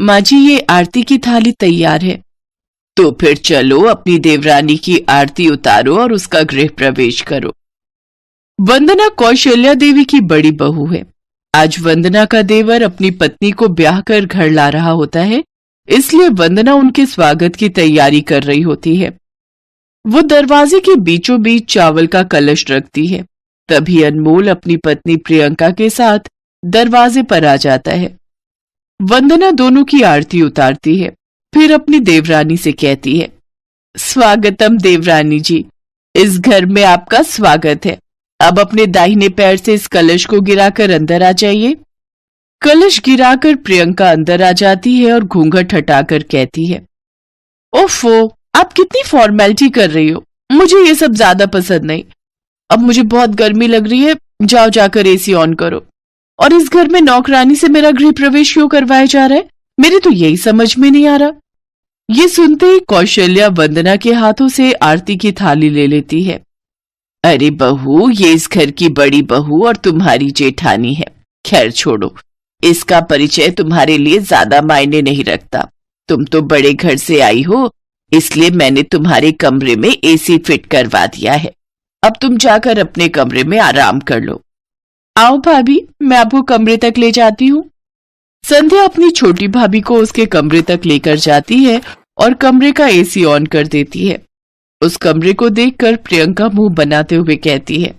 माँ जी, ये आरती की थाली तैयार है। तो फिर चलो अपनी देवरानी की आरती उतारो और उसका गृह प्रवेश करो। वंदना कौशल्या देवी की बड़ी बहू है। आज वंदना का देवर अपनी पत्नी को ब्याह कर घर ला रहा होता है, इसलिए वंदना उनके स्वागत की तैयारी कर रही होती है। वो दरवाजे के बीचों बीच चावल का कलश रखती है। तभी अनमोल अपनी पत्नी प्रियंका के साथ दरवाजे पर आ जाता है। वंदना दोनों की आरती उतारती है, फिर अपनी देवरानी से कहती है, स्वागतम देवरानी जी, इस घर में आपका स्वागत है। अब अपने दाहिने पैर से इस कलश को गिराकर अंदर आ जाइए। कलश गिराकर प्रियंका अंदर आ जाती है और घूंघट हटाकर कहती है, ओफो, आप कितनी फॉर्मेलिटी कर रही हो, मुझे ये सब ज्यादा पसंद नहीं। अब मुझे बहुत गर्मी लग रही है, जाओ जाकर एसी ऑन करो। और इस घर में नौकरानी से मेरा गृह प्रवेश क्यों करवाया जा रहा है, मेरे तो यही समझ में नहीं आ रहा। ये सुनते ही कौशल्या वंदना के हाथों से आरती की थाली ले लेती है। अरे बहू, ये इस घर की बड़ी बहू और तुम्हारी जेठानी है। खैर छोड़ो, इसका परिचय तुम्हारे लिए ज्यादा मायने नहीं रखता। तुम तो बड़े घर से आई हो, इसलिए मैंने तुम्हारे कमरे में एसी फिट करवा दिया है। अब तुम जाकर अपने कमरे में आराम कर लो। आओ भाभी, मैं आपको कमरे तक ले जाती हूँ। संध्या अपनी छोटी भाभी को उसके कमरे तक लेकर जाती है और कमरे का एसी ऑन कर देती है। उस कमरे को देखकर प्रियंका मुंह बनाते हुए कहती है,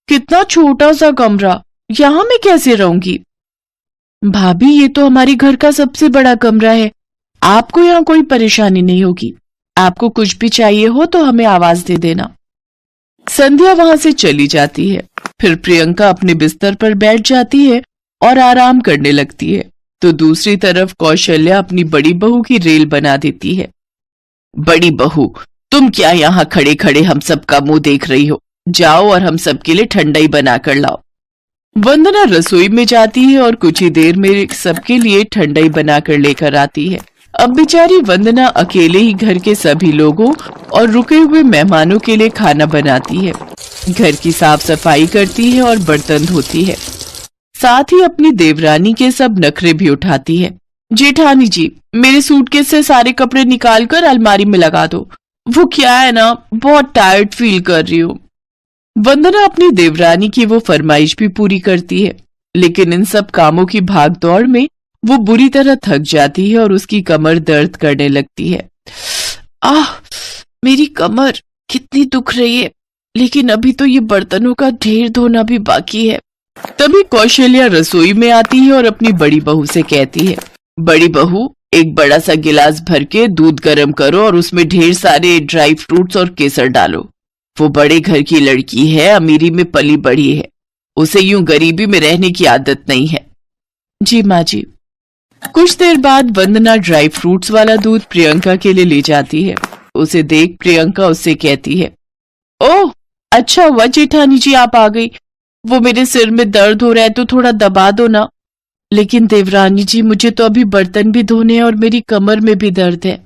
कितना छोटा सा कमरा, यहाँ मैं कैसे रहूंगी? भाभी, ये तो हमारे घर का सबसे बड़ा कमरा है, आपको यहाँ कोई परेशानी नहीं होगी। आपको कुछ भी चाहिए हो तो हमें आवाज दे देना। संध्या वहां से चली जाती है। फिर प्रियंका अपने बिस्तर पर बैठ जाती है और आराम करने लगती है, तो दूसरी तरफ कौशल्या अपनी बड़ी बहू की रेल बना देती है। बड़ी बहू, तुम क्या यहाँ खड़े खड़े हम सबका मुंह देख रही हो? जाओ और हम सबके लिए ठंडाई बनाकर लाओ। वंदना रसोई में जाती है और कुछ ही देर में सबके लिए ठंडाई बनाकर लेकर आती है। अब बेचारी वंदना अकेले ही घर के सभी लोगों और रुके हुए मेहमानों के लिए खाना बनाती है, घर की साफ सफाई करती है और बर्तन धोती है। साथ ही अपनी देवरानी के सब नखरे भी उठाती है। जेठानी जी, मेरे सूटकेस से सारे कपड़े निकाल कर अलमारी में लगा दो। वो क्या है ना, बहुत टायर्ड फील कर रही हूँ। वंदना अपनी देवरानी की वो फरमाइश भी पूरी करती है, लेकिन इन सब कामों की भाग दौड़ में वो बुरी तरह थक जाती है और उसकी कमर दर्द करने लगती है। आह, मेरी कमर कितनी दुख रही है, लेकिन अभी तो ये बर्तनों का ढेर धोना भी बाकी है। तभी कौशल्या रसोई में आती है और अपनी बड़ी बहू से कहती है, बड़ी बहू, एक बड़ा सा गिलास भर के दूध गर्म करो और उसमें ढेर सारे ड्राई फ्रूट्स और केसर डालो। वो बड़े घर की लड़की है, अमीरी में पली बड़ी है, उसे यूं गरीबी में रहने की आदत नहीं है। जी माँ जी। कुछ देर बाद वंदना ड्राई फ्रूट्स वाला दूध प्रियंका के लिए ले जाती है। उसे देख प्रियंका उससे कहती है, ओह अच्छा हुआ जेठानी जी आप आ गई। वो मेरे सिर में दर्द हो रहा है तो थोड़ा दबा दो ना। लेकिन देवरानी जी, मुझे तो अभी बर्तन भी धोने हैं और मेरी कमर में भी दर्द है।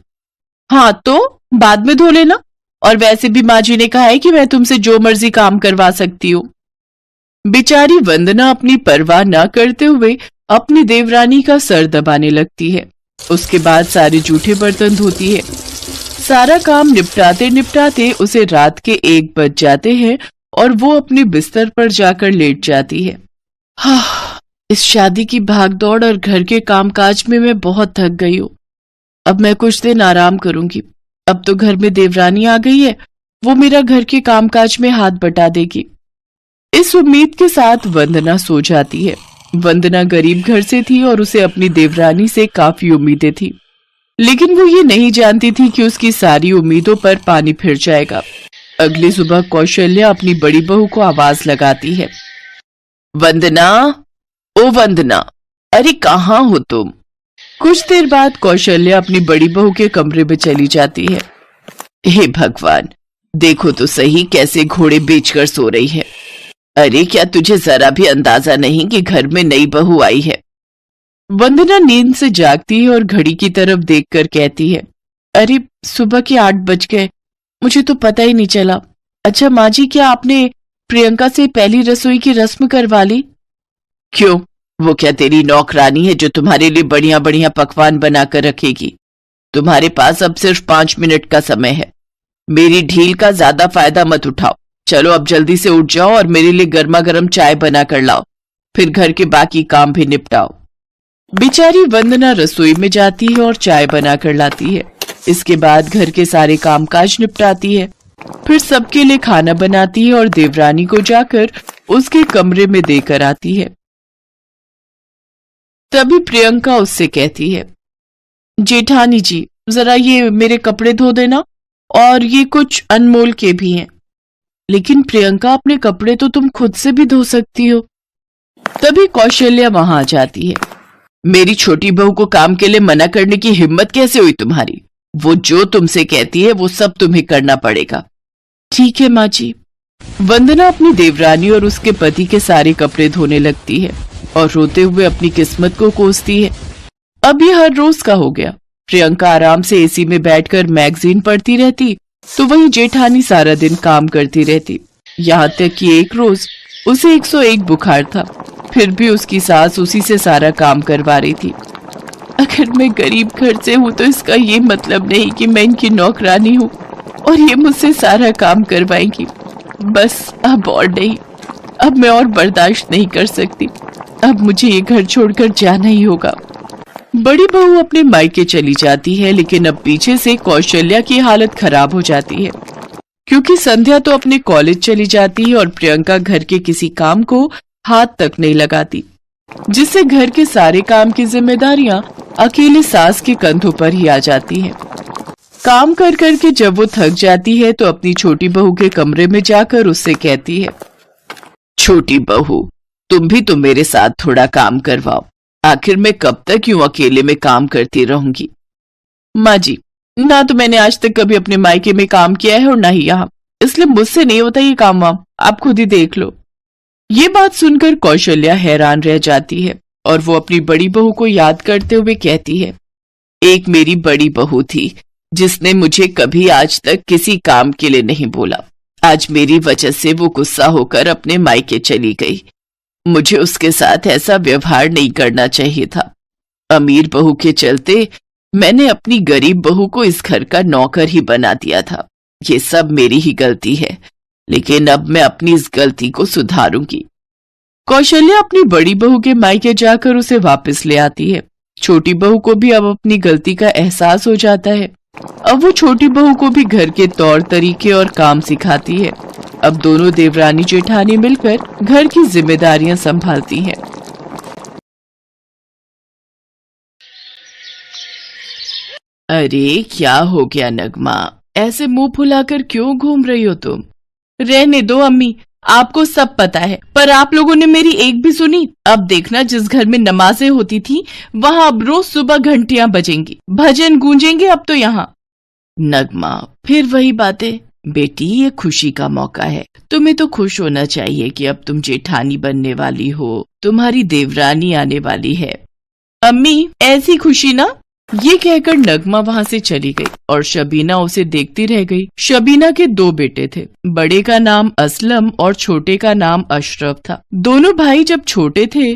हाँ तो बाद में धो लेना, और वैसे भी माँ जी ने कहा है कि मैं तुमसे जो मर्जी काम करवा सकती हूँ। बेचारी वंदना अपनी परवाह न करते हुए अपनी देवरानी का सर दबाने लगती है। उसके बाद सारे जूठे बर्तन धोती है। सारा काम निपटाते निपटाते उसे रात के 1 बज जाते हैं और वो अपने बिस्तर पर जाकर लेट जाती है। हाँ, इस शादी की भागदौड़ और घर के कामकाज में मैं बहुत थक गई हूँ। अब मैं कुछ दिन आराम करूंगी। अब तो घर में देवरानी आ गई है, वो मेरा घर के कामकाज में हाथ बटा देगी। इस उम्मीद के साथ वंदना सो जाती है। वंदना गरीब घर से थी और उसे अपनी देवरानी से काफी उम्मीदें थी, लेकिन वो ये नहीं जानती थी कि उसकी सारी उम्मीदों पर पानी फिर जाएगा। अगली सुबह कौशल्या अपनी बड़ी बहू को आवाज लगाती है, वंदना, ओ वंदना, अरे कहाँ हो तुम? कुछ देर बाद कौशल्या अपनी बड़ी बहू के कमरे में चली जाती है। हे भगवान, देखो तो सही कैसे घोड़े बेचकर सो रही है। अरे क्या तुझे जरा भी अंदाजा नहीं कि घर में नई बहू आई है? वंदना नींद से जागती है और घड़ी की तरफ देखकर कहती है, अरे सुबह के 8 बज गए, मुझे तो पता ही नहीं चला। अच्छा माँ जी, क्या आपने प्रियंका से पहली रसोई की रस्म करवा ली? क्यों, वो क्या तेरी नौकरानी है जो तुम्हारे लिए बढ़िया बढ़िया पकवान बनाकर रखेगी? तुम्हारे पास अब सिर्फ 5 मिनट का समय है। मेरी ढील का ज्यादा फायदा मत उठाओ। चलो अब जल्दी से उठ जाओ और मेरे लिए गर्मा गर्म चाय बना कर लाओ, फिर घर के बाकी काम भी निपटाओ। बेचारी वंदना रसोई में जाती है और चाय बनाकर लाती है। इसके बाद घर के सारे कामकाज निपटाती है, फिर सबके लिए खाना बनाती है और देवरानी को जाकर उसके कमरे में देकर आती है। तभी प्रियंका उससे कहती है, जेठानी जी जरा ये मेरे कपड़े धो देना, और ये कुछ अनमोल के भी हैं। लेकिन प्रियंका, अपने कपड़े तो तुम खुद से भी धो सकती हो। तभी कौशल्या वहां आ जाती है। मेरी छोटी बहू को काम के लिए मना करने की हिम्मत कैसे हुई तुम्हारी? वो जो तुमसे कहती है वो सब तुम्हें करना पड़ेगा। ठीक है माँ जी। वंदना अपनी देवरानी और उसके पति के सारे कपड़े धोने लगती है और रोते हुए अपनी किस्मत को कोसती है। अब ये हर रोज का हो गया। प्रियंका आराम से एसी में बैठकर मैगजीन पढ़ती रहती, तो वहीं जेठानी सारा दिन काम करती रहती। यहाँ तक कि एक रोज उसे 101 बुखार था, फिर भी उसकी सास उसी से सारा काम करवा रही थी। अगर मैं गरीब घर से हूँ तो इसका ये मतलब नहीं कि मैं इनकी नौकरानी हूँ और ये मुझसे सारा काम करवाएंगी। बस अब और नहीं, अब मैं और बर्दाश्त नहीं कर सकती। अब मुझे ये घर छोड़कर जाना ही होगा। बड़ी बहू अपने मायके चली जाती है, लेकिन अब पीछे से कौशल्या की हालत खराब हो जाती है, क्योंकि संध्या तो अपने कॉलेज चली जाती है और प्रियंका घर के किसी काम को हाथ तक नहीं लगाती, जिससे घर के सारे काम की जिम्मेदारियां अकेले सास के कंधों पर ही आ जाती हैं। काम कर करके जब वो थक जाती है तो अपनी छोटी बहू के कमरे में जाकर उससे कहती है, छोटी बहू तुम भी तो मेरे साथ थोड़ा काम करवाओ। आखिर मैं कब तक यूं अकेले में काम करती रहूंगी? माँ जी, ना तो मैंने आज तक कभी अपने मायके में काम किया है और ना ही यहाँ, इसलिए मुझसे नहीं होता ये काम वाम, आप खुद ही देख लो। ये बात सुनकर कौशल्या हैरान रह जाती है और वो अपनी बड़ी बहू को याद करते हुए कहती है, एक मेरी बड़ी बहू थी जिसने मुझे कभी आज तक किसी काम के लिए नहीं बोला। आज मेरी वजह से वो गुस्सा होकर अपने मायके चली गई। मुझे उसके साथ ऐसा व्यवहार नहीं करना चाहिए था। अमीर बहू के चलते मैंने अपनी गरीब बहू को इस घर का नौकर ही बना दिया था। ये सब मेरी ही गलती है, लेकिन अब मैं अपनी इस गलती को सुधारूंगी। कौशल्या अपनी बड़ी बहू के मायके जाकर उसे वापस ले आती है। छोटी बहू को भी अब अपनी गलती का एहसास हो जाता है। अब वो छोटी बहू को भी घर के तौर तरीके और काम सिखाती है। अब दोनों देवरानी जेठानी मिलकर घर की जिम्मेदारियां संभालती हैं। अरे क्या हो गया नगमा, ऐसे मुंह फुलाकर क्यों घूम रही हो तुम? रहने दो अम्मी, आपको सब पता है, पर आप लोगों ने मेरी एक भी सुनी। अब देखना, जिस घर में नमाजें होती थी वहां अब रोज सुबह घंटियां बजेंगी, भजन गूंजेंगे अब तो यहाँ। नगमा, फिर वही बातें। बेटी, ये खुशी का मौका है, तुम्हें तो खुश होना चाहिए कि अब तुम जेठानी बनने वाली हो, तुम्हारी देवरानी आने वाली है। अम्मी, ऐसी खुशी ना। ये कहकर नगमा वहां से चली गई और शबीना उसे देखती रह गई। शबीना के 2 बेटे थे, बड़े का नाम असलम और छोटे का नाम अशरफ था। दोनों भाई जब छोटे थे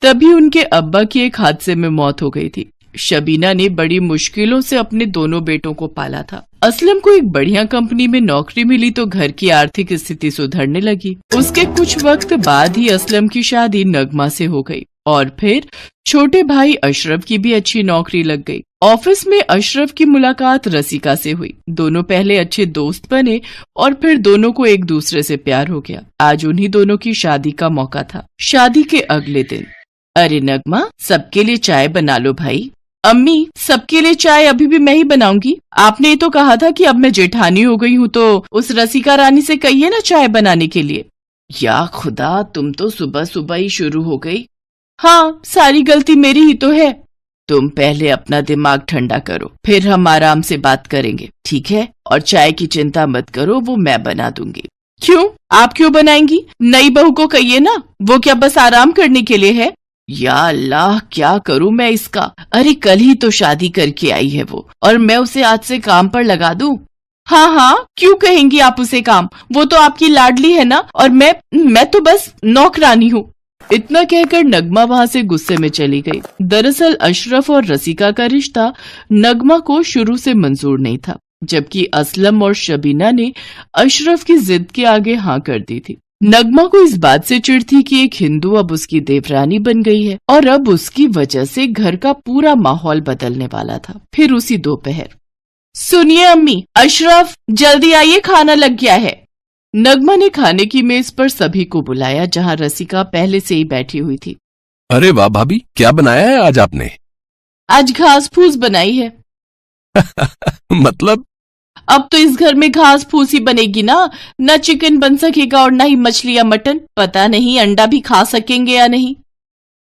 तभी उनके अब्बा की एक हादसे में मौत हो गई थी। शबीना ने बड़ी मुश्किलों से अपने दोनों बेटों को पाला था। असलम को एक बढ़िया कंपनी में नौकरी मिली तो घर की आर्थिक स्थिति सुधरने लगी। उसके कुछ वक्त बाद ही असलम की शादी नगमा से हो गई और फिर छोटे भाई अशरफ की भी अच्छी नौकरी लग गई। ऑफिस में अशरफ की मुलाकात रसिका से हुई। दोनों पहले अच्छे दोस्त बने और फिर दोनों को एक दूसरे से प्यार हो गया। आज उन्हीं दोनों की शादी का मौका था। शादी के अगले दिन, अरे नगमा, सबके लिए चाय बना लो भाई। अम्मी, सबके लिए चाय अभी भी मैं ही बनाऊंगी। आपने ही तो कहा था कि अब मैं जेठानी हो गई हूँ तो उस रसिका रानी से कहिए ना चाय बनाने के लिए। या खुदा, तुम तो सुबह सुबह ही शुरू हो गई। हाँ, सारी गलती मेरी ही तो है। तुम पहले अपना दिमाग ठंडा करो, फिर हम आराम से बात करेंगे, ठीक है? और चाय की चिंता मत करो, वो मैं बना दूंगी। क्यों? आप क्यों बनाएंगी? नई बहू को कहिए ना, वो क्या बस आराम करने के लिए है? या अल्लाह, क्या करूं मैं इसका? अरे कल ही तो शादी करके आई है वो, और मैं उसे आज से काम पर लगा दूं? हाँ हाँ, क्यों कहेंगी आप उसे काम? वो तो आपकी लाडली है ना, और मैं तो बस नौकरानी हूँ। इतना कहकर नगमा वहाँ से गुस्से में चली गई। दरअसल अशरफ और रसिका का रिश्ता नगमा को शुरू से मंजूर नहीं था, जबकि असलम और शबीना ने अशरफ की जिद के आगे हाँ कर दी थी। नगमा को इस बात से चिढ़ थी कि एक हिंदू अब उसकी देवरानी बन गई है और अब उसकी वजह से घर का पूरा माहौल बदलने वाला था। फिर उसी दोपहर, सुनिए अम्मी, अशरफ जल्दी आइए, खाना लग गया है। नगमा ने खाने की मेज पर सभी को बुलाया, जहां रसिका पहले से ही बैठी हुई थी। अरे वाह भाभी, क्या बनाया है आज आपने? आज घास फूस बनाई है। मतलब? अब तो इस घर में घास फूस ही बनेगी ना चिकन बन सकेगा और ना ही मछली या मटन। पता नहीं अंडा भी खा सकेंगे या नहीं।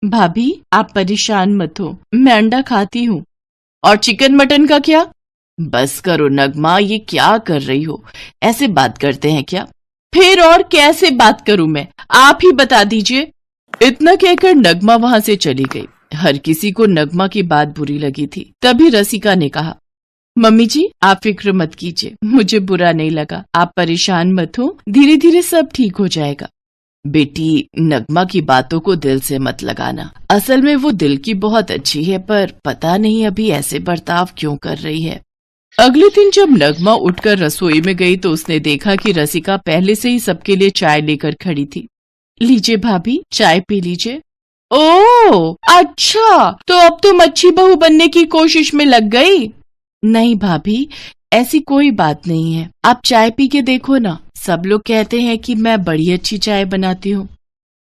भाभी आप परेशान मत हो, मैं अंडा खाती हूँ। और चिकन मटन का क्या? बस करो नगमा, ये क्या कर रही हो? ऐसे बात करते हैं क्या? फिर और कैसे बात करूं मैं, आप ही बता दीजिए। इतना कहकर नगमा वहां से चली गई। हर किसी को नगमा की बात बुरी लगी थी। तभी रसिका ने कहा, मम्मी जी आप फिक्र मत कीजिए, मुझे बुरा नहीं लगा, आप परेशान मत हो, धीरे धीरे सब ठीक हो जाएगा। बेटी नगमा की बातों को दिल से मत लगाना, असल में वो दिल की बहुत अच्छी है, पर पता नहीं अभी ऐसे बर्ताव क्यों कर रही है। अगले दिन जब नगमा उठकर रसोई में गई तो उसने देखा कि रसिका पहले से ही सबके लिए चाय लेकर खड़ी थी। लीजिए भाभी, चाय पी लीजिए। ओह अच्छा, तो अब तुम अच्छी बहू बनने की कोशिश में लग गई। नहीं भाभी, ऐसी कोई बात नहीं है, आप चाय पी के देखो ना, सब लोग कहते हैं कि मैं बड़ी अच्छी चाय बनाती हूँ।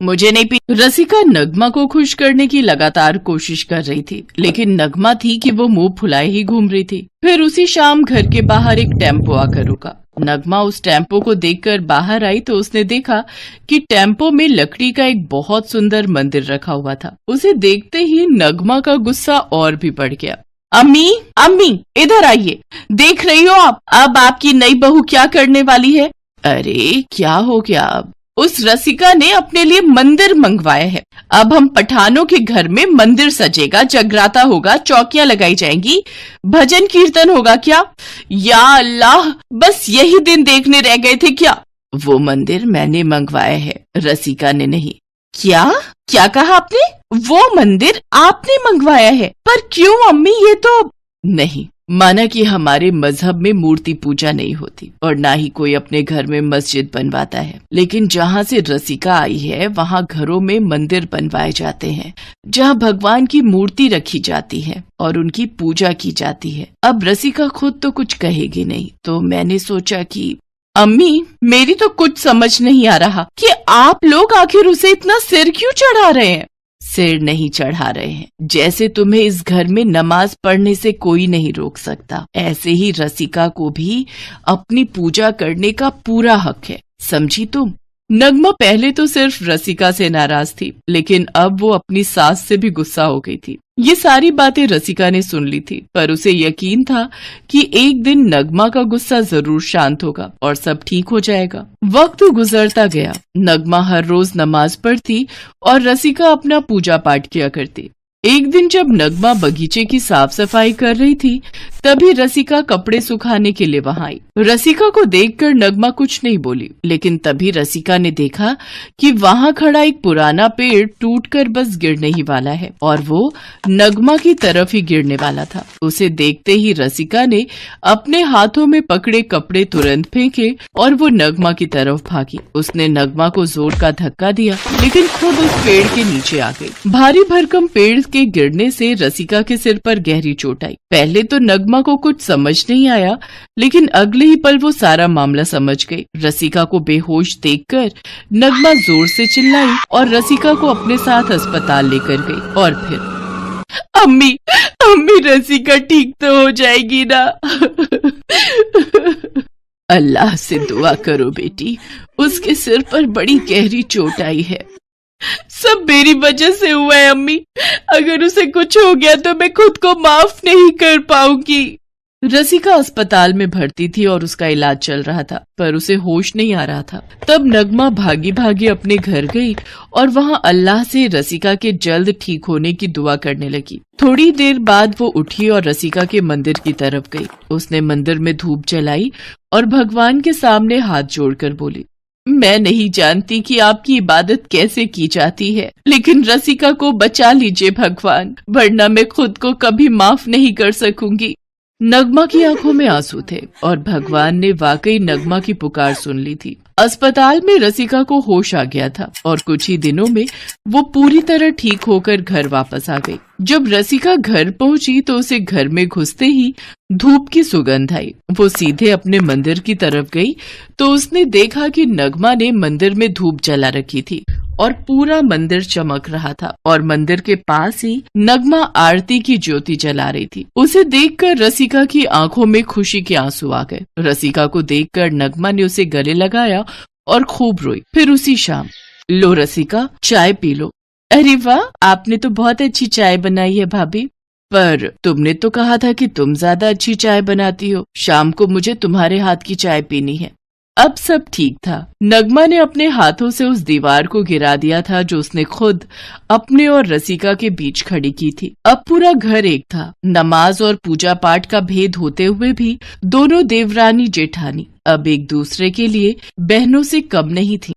मुझे नहीं पी। रसिका नगमा को खुश करने की लगातार कोशिश कर रही थी, लेकिन नगमा थी कि वो मुंह फुलाए ही घूम रही थी। फिर उसी शाम घर के बाहर एक टेम्पो आकर रुका। नगमा उस टेम्पो को देखकर बाहर आई तो उसने देखा कि टेम्पो में लकड़ी का एक बहुत सुंदर मंदिर रखा हुआ था। उसे देखते ही नगमा का गुस्सा और भी बढ़ गया। अम्मी अम्मी इधर आइए, देख रही हो आप अब आपकी नई बहू क्या करने वाली है? अरे क्या हो गया? अब उस रसिका ने अपने लिए मंदिर मंगवाया है। अब हम पठानों के घर में मंदिर सजेगा, जगराता होगा, चौकियां लगाई जाएंगी, भजन कीर्तन होगा। क्या या अल्लाह, बस यही दिन देखने रह गए थे क्या? वो मंदिर मैंने मंगवाया है, रसिका ने नहीं। क्या क्या कहा आपने? वो मंदिर आपने मंगवाया है? पर क्यों अम्मी, ये तो नहीं। माना कि हमारे मजहब में मूर्ति पूजा नहीं होती और ना ही कोई अपने घर में मस्जिद बनवाता है, लेकिन जहाँ से रसिका आई है वहाँ घरों में मंदिर बनवाए जाते हैं, जहाँ भगवान की मूर्ति रखी जाती है और उनकी पूजा की जाती है। अब रसिका खुद तो कुछ कहेगी नहीं, तो मैंने सोचा कि अम्मी मेरी तो कुछ समझ नहीं आ रहा कि आप लोग आखिर उसे इतना सिर क्यों चढ़ा रहे हैं? सिर नहीं चढ़ा रहे हैं, जैसे तुम्हें इस घर में नमाज पढ़ने से कोई नहीं रोक सकता, ऐसे ही रसिका को भी अपनी पूजा करने का पूरा हक है, समझी तुम? नगमा पहले तो सिर्फ रसिका से नाराज थी, लेकिन अब वो अपनी सास से भी गुस्सा हो गई थी। ये सारी बातें रसिका ने सुन ली थी, पर उसे यकीन था कि एक दिन नगमा का गुस्सा जरूर शांत होगा और सब ठीक हो जाएगा। वक्त गुजरता गया। नगमा हर रोज नमाज पढ़ती और रसिका अपना पूजा पाठ किया करती। एक दिन जब नगमा बगीचे की साफ सफाई कर रही थी, तभी रसिका कपड़े सुखाने के लिए वहां आई। रसिका को देखकर नगमा कुछ नहीं बोली, लेकिन तभी रसिका ने देखा कि वहां खड़ा एक पुराना पेड़ टूटकर बस गिरने ही वाला है और वो नगमा की तरफ ही गिरने वाला था। उसे देखते ही रसिका ने अपने हाथों में पकड़े कपड़े तुरंत फेंके और वो नगमा की तरफ भागी। उसने नगमा को जोर का धक्का दिया, लेकिन खुद उस पेड़ के नीचे आ गई। भारी भरकम पेड़ के गिरने से रसिका के सिर पर गहरी चोट आई। पहले तो नगमा को कुछ समझ नहीं आया, लेकिन अगले ही पल वो सारा मामला समझ गई। रसिका को बेहोश देखकर नगमा जोर से चिल्लाई और रसिका को अपने साथ अस्पताल लेकर गई। और फिर अम्मी अम्मी रसिका ठीक तो हो जाएगी ना? अल्लाह से दुआ करो बेटी, उसके सिर पर बड़ी गहरी चोट आई है। सब मेरी वजह से हुआ है अम्मी, अगर उसे कुछ हो गया तो मैं खुद को माफ नहीं कर पाऊंगी। रसिका अस्पताल में भर्ती थी और उसका इलाज चल रहा था, पर उसे होश नहीं आ रहा था। तब नगमा भागी भागी अपने घर गई और वहां अल्लाह से रसिका के जल्द ठीक होने की दुआ करने लगी। थोड़ी देर बाद वो उठी और रसिका के मंदिर की तरफ गई। उसने मंदिर में धूप जलाई और भगवान के सामने हाथ जोड़कर बोली, मैं नहीं जानती कि आपकी इबादत कैसे की जाती है, लेकिन रसिका को बचा लीजिए भगवान, वरना मैं खुद को कभी माफ नहीं कर सकूंगी। नगमा की आंखों में आंसू थे और भगवान ने वाकई नगमा की पुकार सुन ली थी। अस्पताल में रसिका को होश आ गया था और कुछ ही दिनों में वो पूरी तरह ठीक होकर घर वापस आ गई। जब रसिका घर पहुंची तो उसे घर में घुसते ही धूप की सुगंध आई। वो सीधे अपने मंदिर की तरफ गई तो उसने देखा कि नगमा ने मंदिर में धूप जला रखी थी और पूरा मंदिर चमक रहा था और मंदिर के पास ही नगमा आरती की ज्योति जला रही थी। उसे देखकर रसिका की आंखों में खुशी के आंसू आ गए। रसिका को देखकर नगमा ने उसे गले लगाया और खूब रोई। फिर उसी शाम, लो रसिका, चाय पी लो। अरे वाह, आपने तो बहुत अच्छी चाय बनाई है भाभी। पर तुमने तो कहा था कि तुम ज्यादा अच्छी चाय बनाती हो, शाम को मुझे तुम्हारे हाथ की चाय पीनी है। अब सब ठीक था। नगमा ने अपने हाथों से उस दीवार को गिरा दिया था जो उसने खुद अपने और रसिका के बीच खड़ी की थी। अब पूरा घर एक था। नमाज और पूजा पाठ का भेद होते हुए भी दोनों देवरानी जेठानी अब एक दूसरे के लिए बहनों से कम नहीं थी।